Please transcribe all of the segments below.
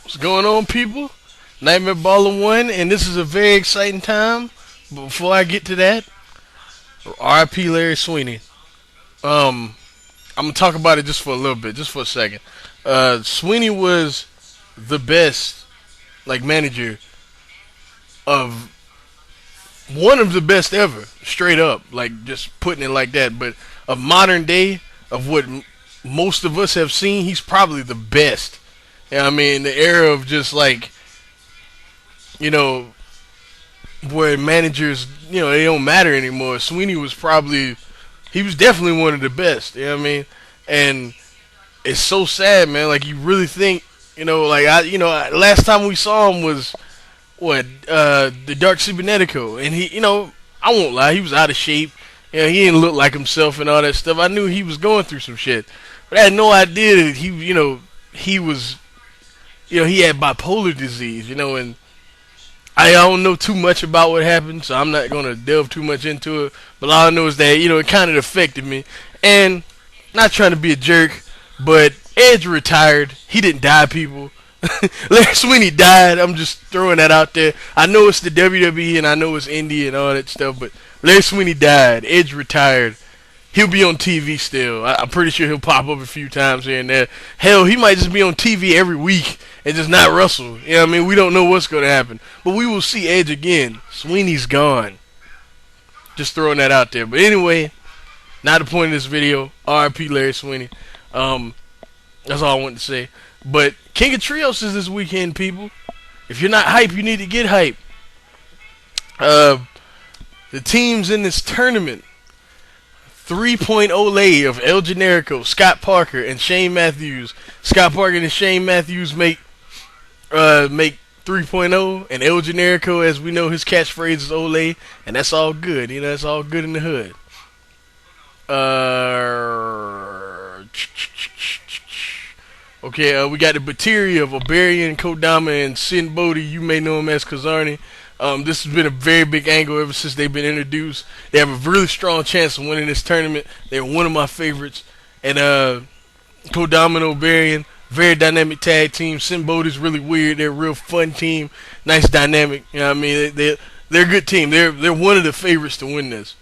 What's going on, people? Nightmare Baller 1, and this is a very exciting time. But before I get to that, RIP Larry Sweeney. Um, I'm gonna talk about it just for a little bit, just for a second. Sweeney was the best, like, manager of one of the best ever, straight up, like just putting it like that. But of modern day, of what most of us have seen, he's probably the best. Yeah, I mean, the era of just like you know where managers, they don't matter anymore. Sweeney was probably, he was definitely one of the best. You know what I mean? And it's so sad, man. Like you really think, like last time we saw him was what the Dark Cybernetico, and he, I won't lie, he was out of shape. He didn't look like himself and all that stuff. I knew he was going through some shit, but I had no idea that he was, he had bipolar disease, and I don't know too much about what happened, so I'm not gonna delve too much into it. But all I know is that it kind of affected me, and not trying to be a jerk, but Edge retired. He didn't die, people. Larry Sweeney died. I'm just throwing that out there. I know it's the WWE and I know it's indie and all that stuff, but Larry Sweeney died. Edge retired. He'll be on TV still. I'm pretty sure he'll pop up a few times here and there. Hell, he might just be on TV every week and just not wrestle. You know what I mean? We don't know what's going to happen. But we will see Edge again. Sweeney's gone. Just throwing that out there. But anyway, not the point of this video. RIP Larry Sweeney. That's all I wanted to say. But King of Trios is this weekend, people. If you're not hype, you need to get hype. The teams in this tournament: 3.0 lay of El Generico, Scott Parker, and Shane Matthews. Scott Parker and Shane Matthews make 3.0, and El Generico, as we know, his catchphrase is Ole, and that's all good. That's all good in the hood. Okay, we got the Bateria of Oberian, Kodama, and Sin Bodhi. You may know him as Kazarni. This has been a very big angle ever since they've been introduced. They have a really strong chance of winning this tournament. They're one of my favorites. And Kodama and Oberian, very dynamic tag team. Sin Bodhi's really weird. They're a real fun team. Nice dynamic. You know what I mean? They're a good team. They're one of the favorites to win this.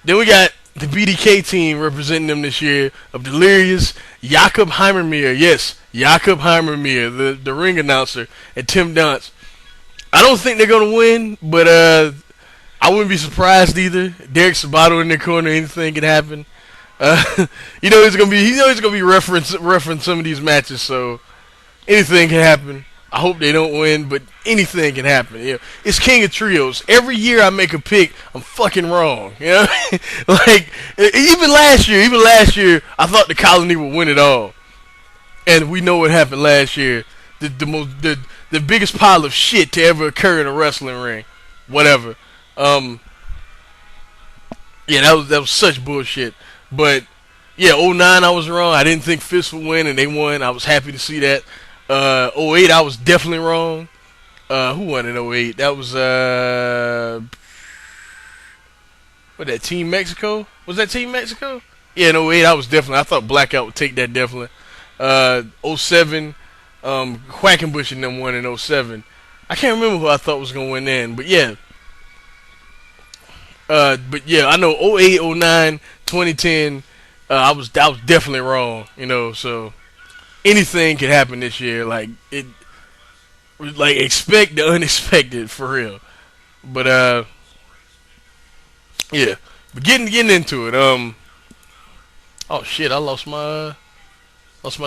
Then we got the BDK team representing them this year of Delirious, Jakob Heimermeer. Yes, Jakob Heimermeer, the ring announcer, and Tim Donst. I don't think they're gonna win, but I wouldn't be surprised either. Derek Sabato in their corner, anything can happen. He's gonna be reference some of these matches, so anything can happen. I hope they don't win, but anything can happen. It's King of Trios. Every year I make a pick, I'm fucking wrong. Like even last year, I thought the Colony would win it all, and we know what happened last year. The biggest pile of shit to ever occur in a wrestling ring. Whatever. Yeah, that was such bullshit. But yeah, '09 I was wrong. I didn't think Fist would win, and they won. I was happy to see that. '08 I was definitely wrong. Who won in '08? That was what, that Team Mexico? Was that Team Mexico? Yeah, in '08 I thought Blackout would take that definitely. '07 Quackenbush and them won in '07. I can't remember who I thought was gonna win then, but yeah. I know '08, '09, 2010. I was definitely wrong. So anything could happen this year. Like expect the unexpected for real. But yeah. But getting into it. Oh shit! I lost my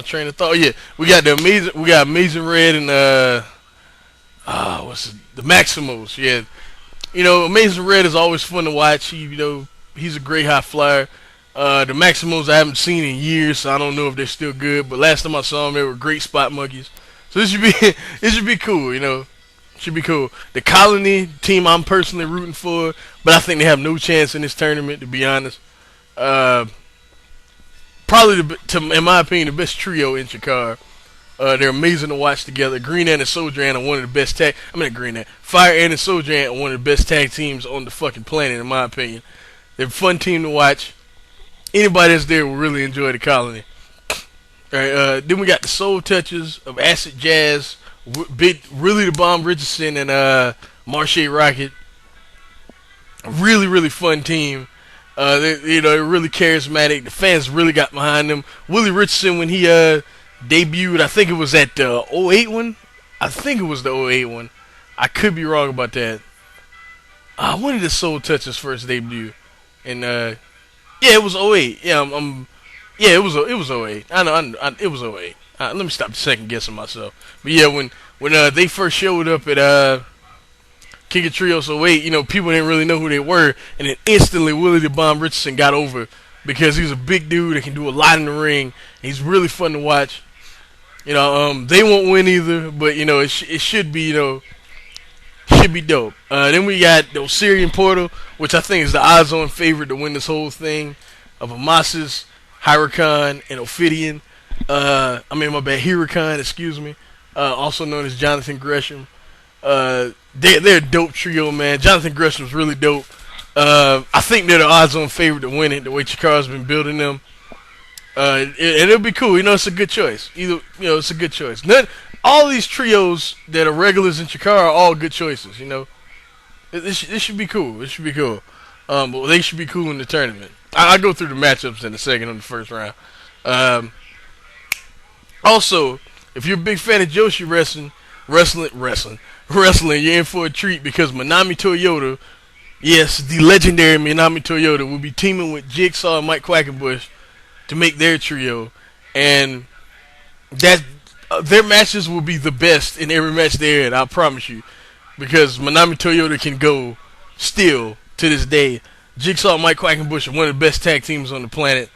train of thought. Oh, yeah, we got Amazing Red and the Maximos. Yeah, Amazing Red is always fun to watch. He's a great high flyer. The Maximos I haven't seen in years, so I don't know if they're still good. But last time I saw them, they were great spot monkeys. So this should be cool. Should be cool. The Colony team I'm personally rooting for, but I think they have no chance in this tournament, to be honest. Probably, in my opinion, the best trio in Chikara. They're amazing to watch together. Green Ant and Soldier Ant are one of the best Fire Ant and Soldier Ant are one of the best tag teams on the fucking planet, in my opinion. They're a fun team to watch. Anybody that's there will really enjoy the Colony. Alright, then we got the Soul Touchers of Acid Jazz, Big really the Bomb Richardson and Marche Rocket. Really, really fun team. They're really charismatic. The fans really got behind them. Willie Richardson, when he debuted, I think it was at the '08 one. I think it was the '08 one. I could be wrong about that. When did the Soul Touchers first debut? And yeah, it was '08. Yeah, yeah, it was '08. I know, it was '08. Let me stop second guessing myself. But yeah, when they first showed up at King of Trios '08, people didn't really know who they were, and then instantly Willie the Bomb Richardson got over because he's a big dude that can do a lot in the ring. He's really fun to watch. They won't win either, but it should be should be dope. Then we got the Osirian Portal, which I think is the odds-on favorite to win this whole thing, of Amasis, Huracan, and Ophidian. My bad, Huracan, excuse me. Also known as Jonathan Gresham. They're a dope trio, man. Jonathan Gresham's really dope. I think they're the odds-on favorite to win it, the way Chikara's been building them. And it'll be cool. It's a good choice. It's a good choice. All these trios that are regulars in Chikara are all good choices. This should be cool. It should be cool. But they should be cool in the tournament. I'll go through the matchups in a second on the first round. Also, if you're a big fan of Joshi wrestling, you're in for a treat because Manami Toyota, yes, the legendary Manami Toyota, will be teaming with Jigsaw and Mike Quackenbush to make their trio, and that their matches will be the best in every match they're in. I promise you, because Manami Toyota can go still to this day. Jigsaw and Mike Quackenbush are one of the best tag teams on the planet.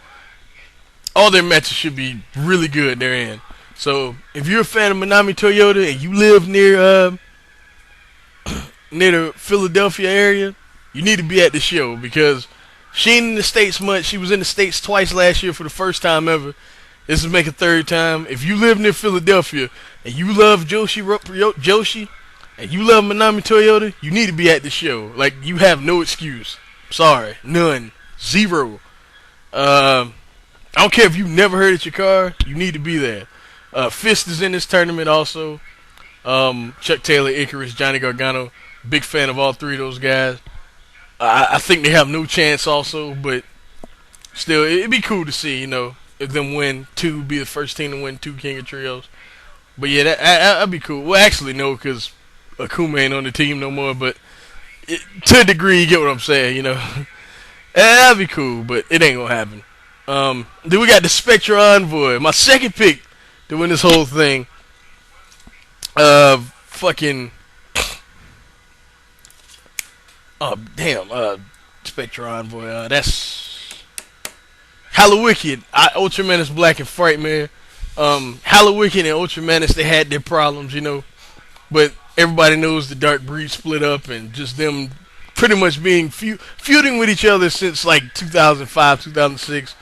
All their matches should be really good therein. So if you're a fan of Manami Toyota and you live near the Philadelphia area, you need to be at the show because she ain't in the States much. She was in the States twice last year for the first time ever. This is make a third time. If you live near Philadelphia and you love Joshi and you love Manami Toyota, you need to be at the show. Like, you have no excuse. Sorry. None. Zero. I don't care if you've never heard of Chikara, you need to be there. Fist is in this tournament also. Chuck Taylor, Icarus, Johnny Gargano. Big fan of all three of those guys. I think they have no chance also, but still, it'd be cool to see, if them win two, be the first team to win two King of Trios. But yeah, that'd be cool. Well, actually, no, because Akuma ain't on the team no more, but to a degree, you get what I'm saying, That'd be cool, but it ain't gonna happen. Then we got the Spectre Envoy, my second pick to win this whole thing. Fucking. Oh, damn. Spectre Envoy. That's Hallowicked, Ultra Menace Black, and Frightmare. Hallowicked and Ultra Menace, they had their problems, But everybody knows the Dark Breed split up and just them pretty much being feuding with each other since like 2005, 2006.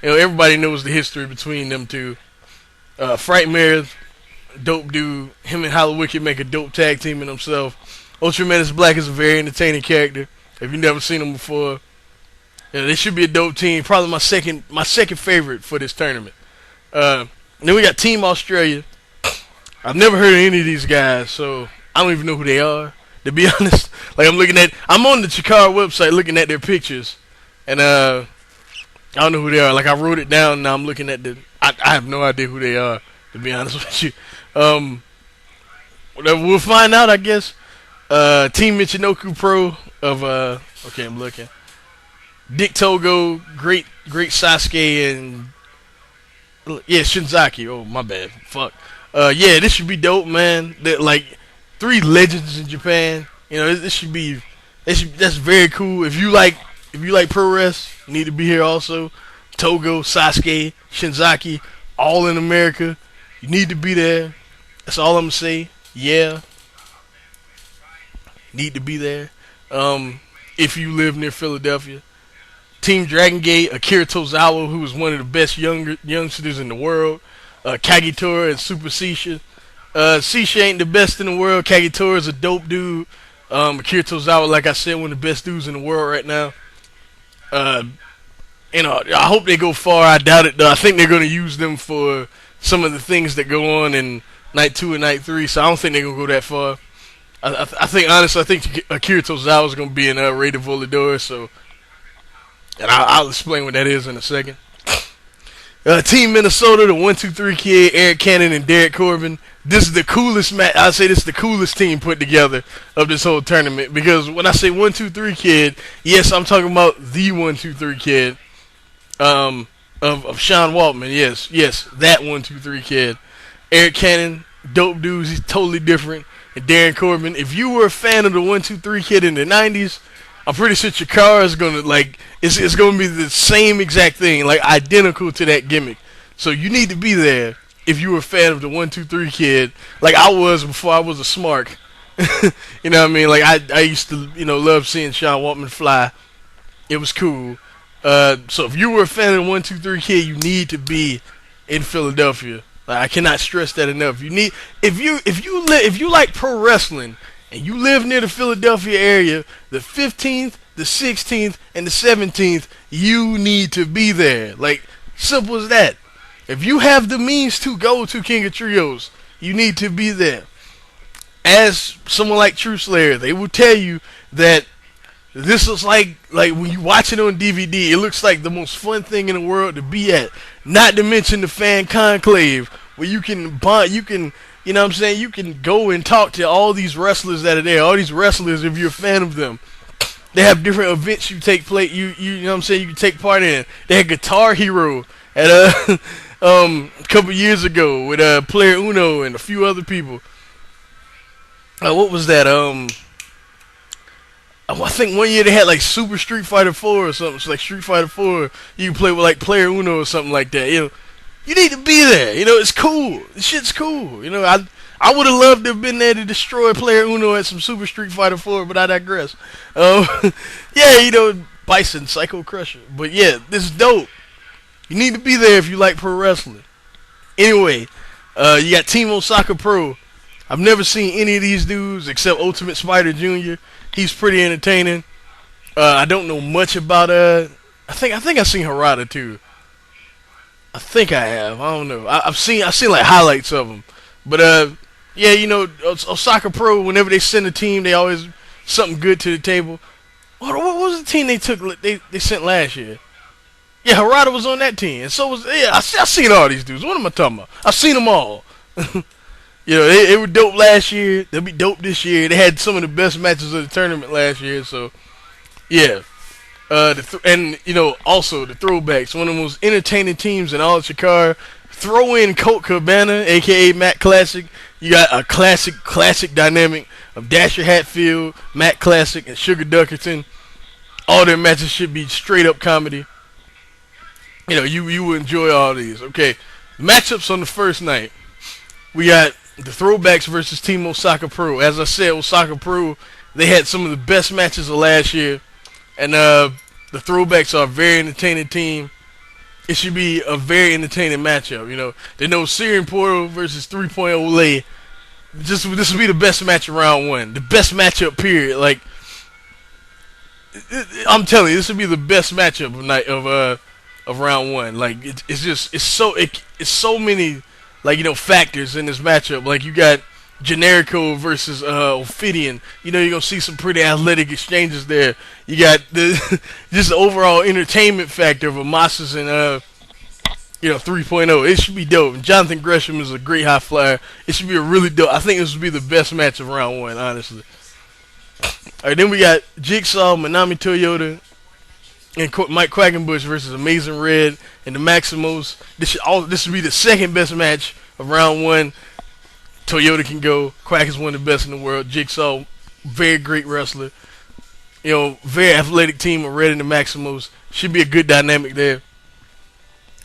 Everybody knows the history between them two. Frightmare, dope dude. Him and Hallowicked make a dope tag team in themselves. Ultra Menace Black is a very entertaining character. If you've never seen him before, they should be a dope team. Probably my second favorite for this tournament. Then we got Team Australia. I've never heard of any of these guys, so I don't even know who they are. To be honest, like I'm on the Chikara website looking at their pictures, and I don't know who they are. Like, I wrote it down, and now I'm looking at I have no idea who they are, to be honest with you. We'll find out, I guess. Team Michinoku Pro of okay, I'm looking. Dick Togo, great Sasuke, and Shinzaki. Oh, my bad. Fuck. Yeah, this should be dope, man. Like, three legends in Japan. This should be. That's very cool. If you like pro wrestling, you need to be here also. Togo, Sasuke, Shinzaki, all in America. You need to be there. That's all I'm gonna say. Yeah. Need to be there. If you live near Philadelphia. Team Dragon Gate, Akira Tozawa, who is one of the best youngsters in the world. Kagetora and Super Sisha. Sisha ain't the best in the world. Kagetora is a dope dude. Akira Tozawa, like I said, one of the best dudes in the world right now. I hope they go far. I doubt it, though. I think they're going to use them for some of the things that go on in night 2 and night 3. So I don't think they're gonna go that far. I think honestly, I think Akira Tozawa is gonna be in Rated Volador. So, and I'll explain what that is in a second. Team Minnesota, the 1-2-3 kid, Eric Cannon and Derek Corbin. This is the coolest match. I say this is the coolest team put together of this whole tournament because when I say 1-2-3 kid, yes, I'm talking about the 1-2-3 kid of Sean Waltman. Yes, that 1-2-3 kid. Eric Cannon, dope dudes. He's totally different. And Darren Corbin. If you were a fan of the 1-2-3 kid in the '90s, I'm pretty sure Chikara is gonna it's gonna be the same exact thing, like identical to that gimmick. So you need to be there if you were a fan of the 1-2-3 kid, like I was before I was a smark. You know what I mean? Like I used to love seeing Sean Waltman fly. It was cool. So if you were a fan of the 1-2-3 kid, you need to be in Philadelphia. Like, I cannot stress that enough. You need if you like pro wrestling and you live near the Philadelphia area, the 15th, the 16th, and the 17th, you need to be there. Like, simple as that. If you have the means to go to King of Trios, you need to be there. As someone like True Slayer, they will tell you that this is like when you watch it on DVD, it looks like the most fun thing in the world to be at. Not to mention the fan conclave, where you can bond, you can you can go and talk to all these wrestlers that are there. All these wrestlers, if you're a fan of them, they have different events you take place. You know what I'm saying? You can take part in. They had Guitar Hero at a couple years ago with Player Uno and a few other people. What was that? I think one year they had like Super Street Fighter 4 or something. So like Street Fighter 4, you can play with like Player Uno or something like that. You need to be there. It's cool. This shit's cool. I would have loved to have been there to destroy Player Uno at some Super Street Fighter 4, but I digress. Yeah, Bison, Psycho Crusher. But yeah, this is dope. You need to be there if you like pro wrestling. Anyway, you got Team Osaka Pro. I've never seen any of these dudes except Ultimate Spider Jr. He's pretty entertaining. I don't know much about I think I've seen Harada too. I think I have. I don't know. I've seen like highlights of him. But yeah, Osaka Pro. Whenever they send a team, they always something good to the table. What was the team they took? They sent last year. Yeah, Harada was on that team, and so was I seen all these dudes. What am I talking about? I've seen them all. They were dope last year. They'll be dope this year. They had some of the best matches of the tournament last year. So, yeah. And also the throwbacks. One of the most entertaining teams in all of Chikara. Throw in Colt Cabana, aka Matt Classic. You got a classic dynamic of Dasher Hatfield, Matt Classic, and Sugar Duckerton. All their matches should be straight up comedy. You will enjoy all these. Okay, matchups on the first night. We got the Throwbacks versus Team Osaka Pro. As I said, Osaka Pro, they had some of the best matches of last year. And the Throwbacks are a very entertaining team. It should be a very entertaining matchup. They know Syrian Portal versus 3.0 Lay. This will be the best match of round one. The best matchup, period. Like, I'm telling you, this will be the best matchup of round one. Like, it's so many factors in this matchup. Like, you got Generico versus Ophidian. You're gonna see some pretty athletic exchanges there. You got just the overall entertainment factor of Amasis and 3.0. It should be dope. And Jonathan Gresham is a great high flyer. It should be a really dope. I think this would be the best match of round one, honestly. Alright, then we got Jigsaw, Manami Toyota, and Mike Quackenbush versus Amazing Red and the Maximos. This should be the second best match of round one. Toyota can go. Quack is one of the best in the world. Jigsaw, very great wrestler. Very athletic team of Red and the Maximos. Should be a good dynamic there.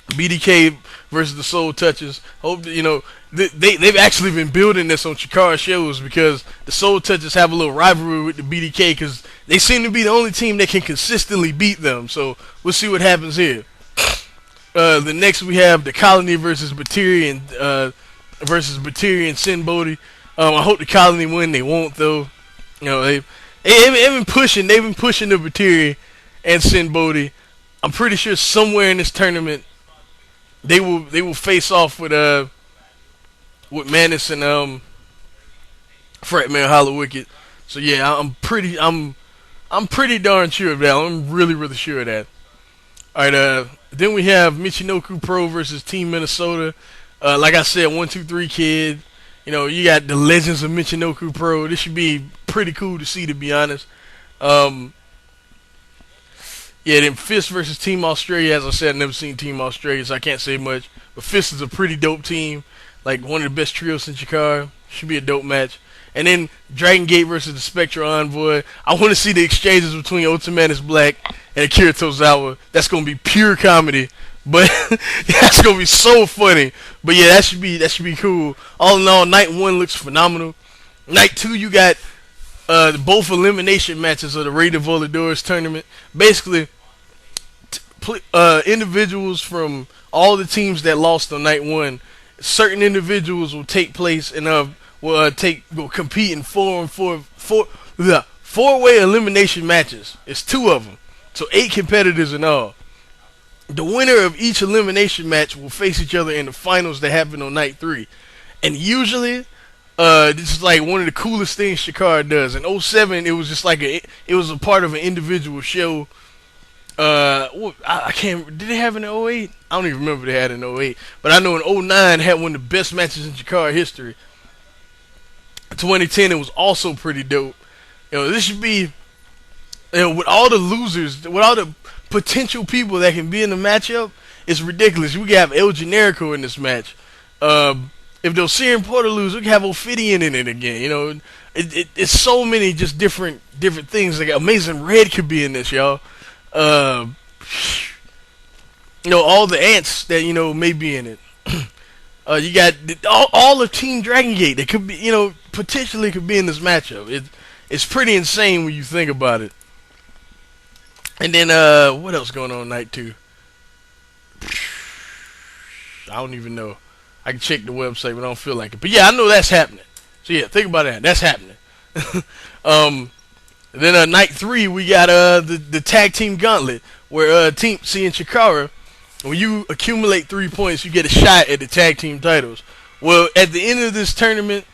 BDK versus the Soul Touchers. Hope they've actually been building this on Chikara shows because the Soul Touchers have a little rivalry with the BDK because they seem to be the only team that can consistently beat them. So we'll see what happens here. The next we have the Colony versus Batiri and Sin Bodhi. I hope the Colony win. They won't though. They've been pushing. They've been pushing the Batiri and Sin Bodhi. I'm pretty sure somewhere in this tournament they will face off with with Manus and Fretman Hollow Wicked. So yeah, I'm pretty darn sure of that. I'm really really sure of that. All right, then we have Michinoku Pro versus Team Minnesota. Like I said, 1-2-3 kid. You know, you got the legends of Michinoku Pro. This should be pretty cool to see, to be honest. Um, yeah, then Fist versus Team Australia. As I said, I've never seen Team Australia, so I can't say much. But Fist is a pretty dope team. Like one of the best trios in Chikara. Should be a dope match. And then Dragon Gate versus the Spectre Envoy. I want to see the exchanges between Ultimatus Black and Akira Tozawa. That's gonna be pure comedy, but that's gonna be so funny. But yeah, that should be cool. All in all, night one looks phenomenal. Night two, you got both elimination matches of the Rey de Voladores tournament. Basically, individuals from all the teams that lost on night one, certain individuals will take place and will compete in four-way elimination matches. It's two of them, so 8 competitors in all. The winner of each elimination match will face each other in the finals that happen on night 3. And usually, this is like one of the coolest things Chikara does. In '07, it was just like it was a part of an individual show. I can't. Did they have an '08? I don't even remember they had an '08. But I know in '09 had one of the best matches in Chikara history. 2010, it was also pretty dope. You know, this should be, with all the losers, with all the potential people that can be in the matchup, it's ridiculous. We can have El Generico in this match. If they'll Serum Porter lose, we can have Ophidian in it again. You know, it's so many just different things. Like Amazing Red could be in this, y'all. You know, all the ants that may be in it. You got all of Team Dragon Gate that could be, potentially could be in this matchup. It's pretty insane when you think about it. And then what else going on night 2? I don't even know. I can check the website, but I don't feel like it. But yeah, I know that's happening. So yeah, think about that. That's happening. Then night 3 we got the tag team gauntlet where in Chikara, when you accumulate 3 points, you get a shot at the tag team titles. Well, at the end of this tournament,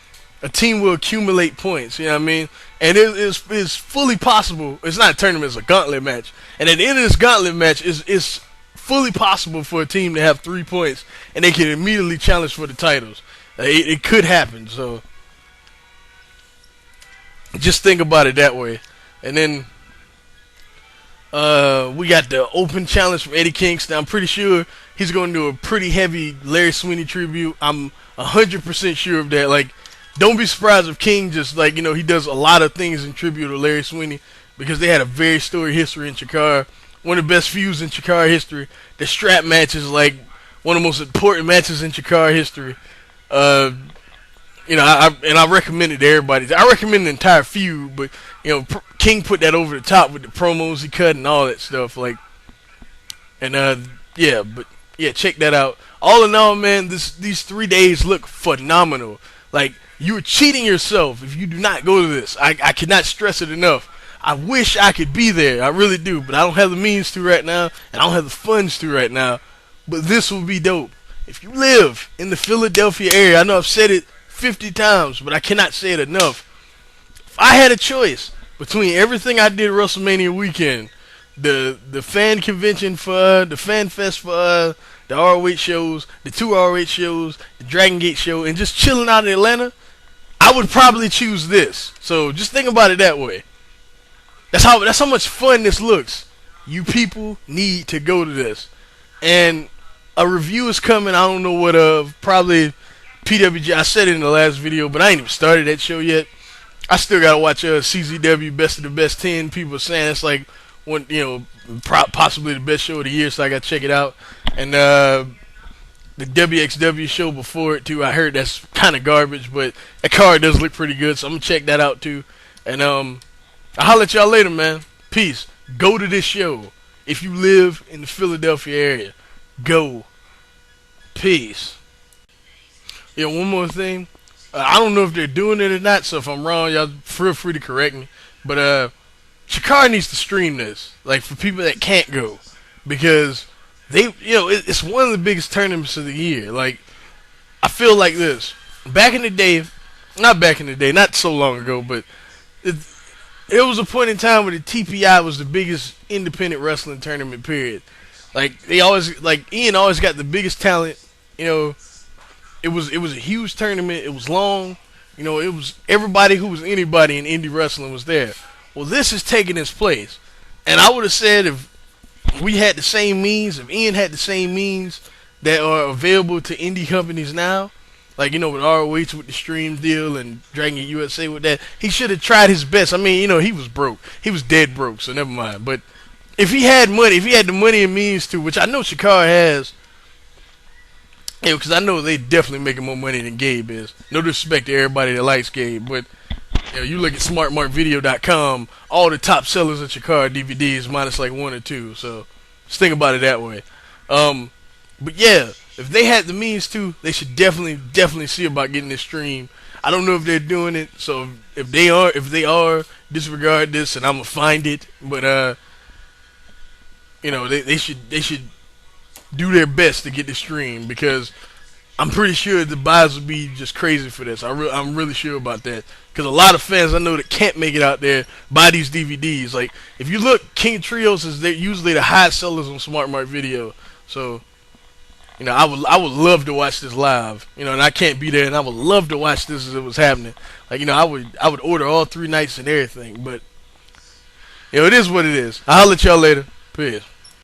a team will accumulate points. You know what I mean? And it's fully possible. It's not a tournament; it's a gauntlet match. And at the end of this gauntlet match, it's fully possible for a team to have 3 points, and they can immediately challenge for the titles. It could happen. So just think about it that way. And then we got the open challenge from Eddie Kingston. I'm pretty sure he's going to do a pretty heavy Larry Sweeney tribute. I'm 100% sure of that. Like, don't be surprised if King just, he does a lot of things in tribute to Larry Sweeney, because they had a very storied history in Chikara. One of the best feuds in Chikara history. The strap match is like one of the most important matches in Chikara history. I recommend it to everybody. I recommend the entire feud, but King put that over the top with the promos he cut and all that stuff. Check that out. All in all, man, these 3 days look phenomenal. Like, you're cheating yourself if you do not go to this. I cannot stress it enough. I wish I could be there. I really do, but I don't have the means to right now, and I don't have the funds to right now. But this will be dope. If you live in the Philadelphia area, I know I've said it 50 times, but I cannot say it enough. If I had a choice between everything I did WrestleMania weekend, the fan convention for the fan fest for the ROH shows, the 2 ROH shows, the Dragon Gate show, and just chilling out in Atlanta, I would probably choose this. So just think about it that way. That's how much fun this looks. You people need to go to this. And a review is coming. I don't know what of. Probably PWG. I said it in the last video, but I ain't even started that show yet. I still gotta watch CZW Best of the Best 10. People are saying it's like one, possibly the best show of the year, so I gotta check it out. And the WXW show before it too, I heard that's kind of garbage, but that card does look pretty good, so I'm gonna check that out too. And I'll holler at y'all later, man. Peace. Go to this show if you live in the Philadelphia area. Go. Peace. Yeah, one more thing. I don't know if they're doing it or not, so if I'm wrong, y'all feel free to correct me. But Chikara needs to stream this, like, for people that can't go, because it's one of the biggest tournaments of the year. Like, I feel like this: back in the day, not back in the day, not so long ago, but it, it was a point in time where the TPI was the biggest independent wrestling tournament. Period. Like they always, like Ian always got the biggest talent. You know, it was a huge tournament. It was long. You know, it was everybody who was anybody in indie wrestling was there. Well, this is taking its place, and I would have said if we had the same means, if Ian had the same means that are available to indie companies now, like with ROH with the stream deal and Dragon Gate USA with that, he should have tried his best. I mean, he was broke, he was dead broke, so never mind. But if he had money, if he had the money and means to, which I know Chikara has, because I know they definitely making more money than Gabe is. No disrespect to everybody that likes Gabe, but you look at SmartMarkVideo.com, all the top sellers of Chikara DVDs minus like one or two. So just think about it that way. But yeah, if they had the means to, they should definitely see about getting this stream. I don't know if they're doing it, so if they are, disregard this, and I'm gonna find it. But they should do their best to get the stream, because I'm pretty sure the buys would be just crazy for this. I'm really sure about that, because a lot of fans I know that can't make it out there buy these DVDs. Like if you look, King Trios is they're usually the high sellers on Smart Mark Video. So I would love to watch this live. And I can't be there, and I would love to watch this as it was happening. Like I would order all 3 nights and everything. But it is what it is. I'll holler at y'all later. Peace.